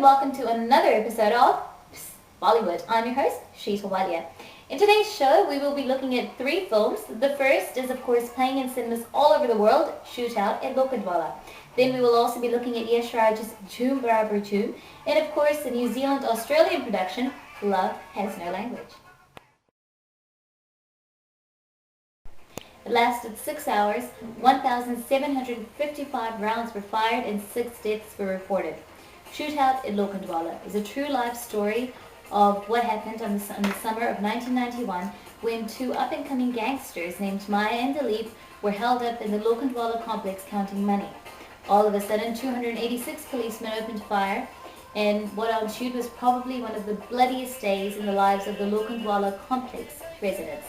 and welcome to another episode of Psst, Bollywood. I'm your host, SHOOTOUT. In today's show, we will be looking at 3 films. The first is, of course, playing in cinemas all over the world, Shootout at Lokhandwala. Then we will also be looking at Yash Raj's JHOOM, BARABAR, and of course the New Zealand-Australian production, Love Has No Language. It lasted 6 hours, 1,755 rounds were fired and 6 deaths were reported. Shootout at Lokhandwala is a true life story of what happened in the summer of 1991 when 2 up-and-coming gangsters named Maya and Dilip were held up in the Lokhandwala complex counting money. All of a sudden, 286 policemen opened fire, and what ensued was probably one of the bloodiest days in the lives of the Lokhandwala complex residents.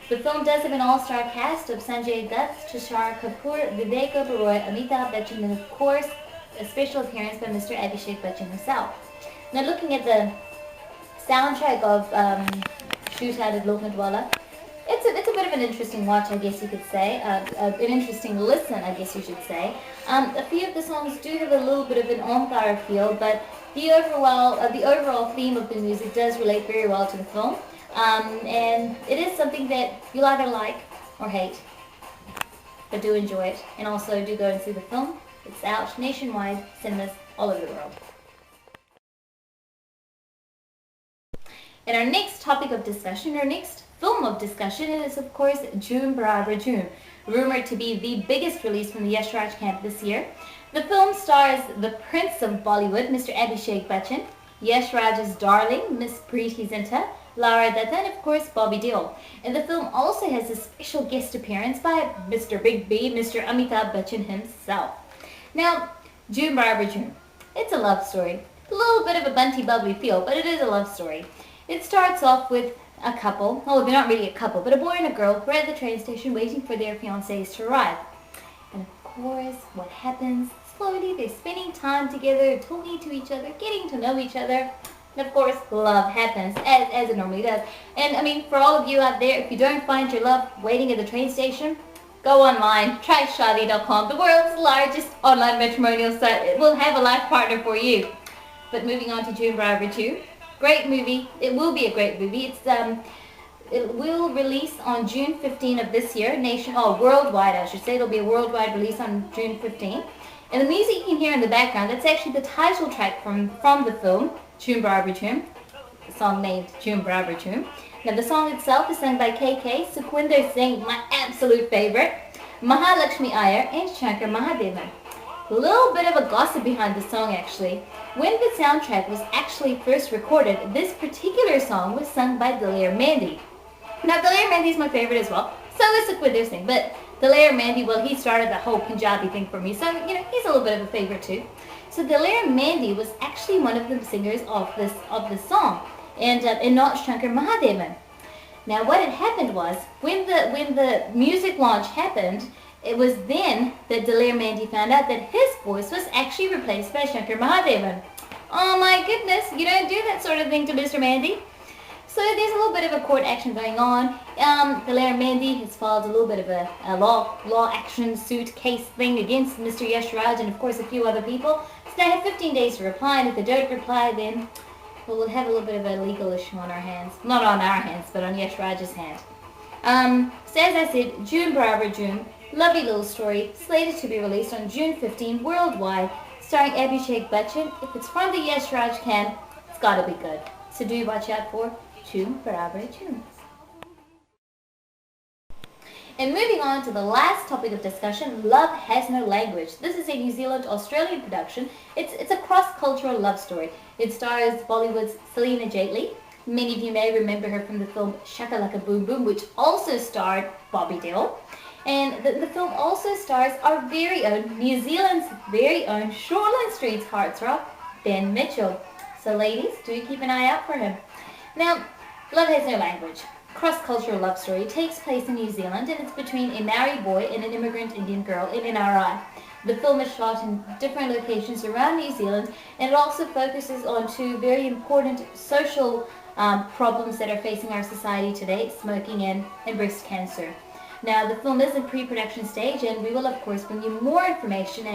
The film does have an all-star cast of Sanjay Dutt, Tushar Kapoor, Vivek Oberoi, Amitabh Bachchan, and of course, a special appearance by Mr. Abhishek Bachchan himself. Now, looking at the soundtrack of Shootout at Lokhandwala, it's a bit of an interesting watch, I guess you could say, an interesting listen, I guess you should say. A few of the songs do have a little bit of an Omkar feel, but the overall theme of the music does relate very well to the film. And it is something that you'll either like or hate, but do enjoy it, and also do go and see the film. It's out nationwide, cinemas all over the world. And our next topic of discussion, our next film of discussion is of course JHOOM, BARABAR, rumored to be the biggest release from the Yash Raj camp this year. The film stars the Prince of Bollywood, Mr. Abhishek Bachchan, Yash Raj's darling, Miss Preeti Zinta, Lara Dutta, and of course Bobby Deol. And the film also has a special guest appearance by Mr. Big B, Mr. Amitabh Bachchan himself. Now, JHOOM, BARABAR, it's a love story. A little bit of a bunty bubbly feel, but it is a love story. It starts off with a couple, oh, they're not really a couple, but a boy and a girl who are at the train station waiting for their fiancés to arrive. And of course, what happens? Slowly, they're spending time together, talking to each other, getting to know each other. And of course, love happens, as it normally does. And I mean, for all of you out there, if you don't find your love waiting at the train station, go online, try Shaadi.com, the world's largest online matrimonial site. It will have a life partner for you. But moving on to JHOOM, BARABAR, great movie. It will be a great movie. It will release on June 15 of this year, worldwide I should say. It'll be a worldwide release on June 15. And the music you can hear in the background, that's actually the title track from the film, JHOOM, BARABAR, the song named JHOOM, BARABAR. Now the song itself is sung by KK, Sukhwinder Singh, my absolute favorite, Mahalakshmi Iyer, and Shankar Mahadevan. A little bit of a gossip behind the song actually. When the soundtrack was actually first recorded, this particular song was sung by Daler Mehndi. Now Daler Mehndi is my favorite as well, so is Sukhwinder Singh, but Daler Mehndi, well, he started the whole Punjabi thing for me, so he's a little bit of a favorite too. So Daler Mehndi was actually one of the singers of this song, and not Shankar Mahadevan. Now what had happened was, when the music launch happened, it was then that Daler Mehndi found out that his voice was actually replaced by Shankar Mahadevan. Oh my goodness, you don't do that sort of thing to Mr. Mehndi. So there's a little bit of a court action going on. Daler Mehndi has filed a little bit of a law action suit case thing against Mr. Yash Raj and of course a few other people. So they have 15 days to reply, and if they don't reply, then we'll have a little bit of a legal issue on our hands. Not on our hands, but on Yash Raj's hand. So as I said, JHOOM, BARABAR, lovely little story, slated to be released on June 15 worldwide, starring Abhishek Bachchan. If it's from the Yash Raj camp, it's gotta be good. So do watch out for JHOOM, BARABAR. And moving on to the last topic of discussion, Love Has No Language. This is a New Zealand-Australian production. It's a cross-cultural love story. It stars Bollywood's Selena Jaitley. Many of you may remember her from the film Shakalaka Boom Boom, which also starred Bobby Deol. And the film also stars our very own, New Zealand's very own Shoreline Street's heartthrob, Ben Mitchell. So ladies, do keep an eye out for him. Now, Love Has No Language. Cross-cultural love story. It takes place in New Zealand, and it's between a married boy and an immigrant Indian girl in NRI. The film is shot in different locations around New Zealand, and it also focuses on 2 very important social problems that are facing our society today, smoking and breast cancer. Now, the film is in pre-production stage, and we will of course bring you more information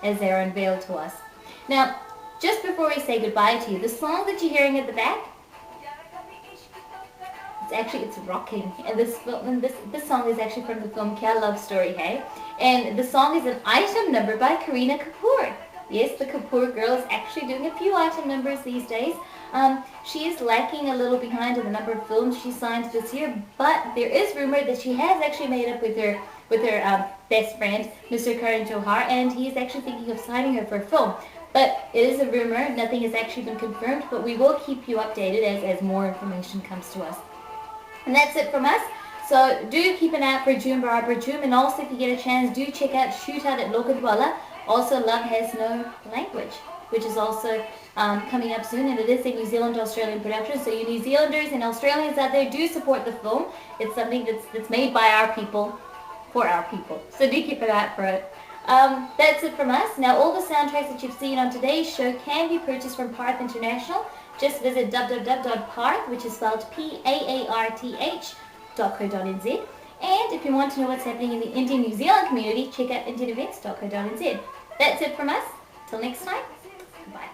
as they are unveiled to us. Now, just before we say goodbye to you, the song that you're hearing at the back, it's rocking, and this song is actually from the film Kya Love Story Hai, and the song is an item number by Kareena Kapoor. Yes, the Kapoor girl is actually doing a few item numbers these days. She is lacking a little behind in the number of films she signed this year, but there is rumor that she has actually made up with her best friend, Mr. Karan Johar, and he is actually thinking of signing her for a film. But it is a rumor, nothing has actually been confirmed, but we will keep you updated as more information comes to us. And that's it from us. So do keep an eye out for JHOOM Barabar JHOOM, and also if you get a chance, do check out Shootout at Lokhandwala. Also, Love Has No Language, which is also coming up soon, and it is a New Zealand Australian production. So you New Zealanders and Australians out there, do support the film. It's something that's made by our people, for our people. So do keep an eye out for it. That's it from us. Now, all the soundtracks that you've seen on today's show can be purchased from Parth International. Just visit www.parth, which is spelled PAARTH.co.nz. And if you want to know what's happening in the Indian New Zealand community, check out indianevents.co.nz. That's it from us. Till next time, goodbye.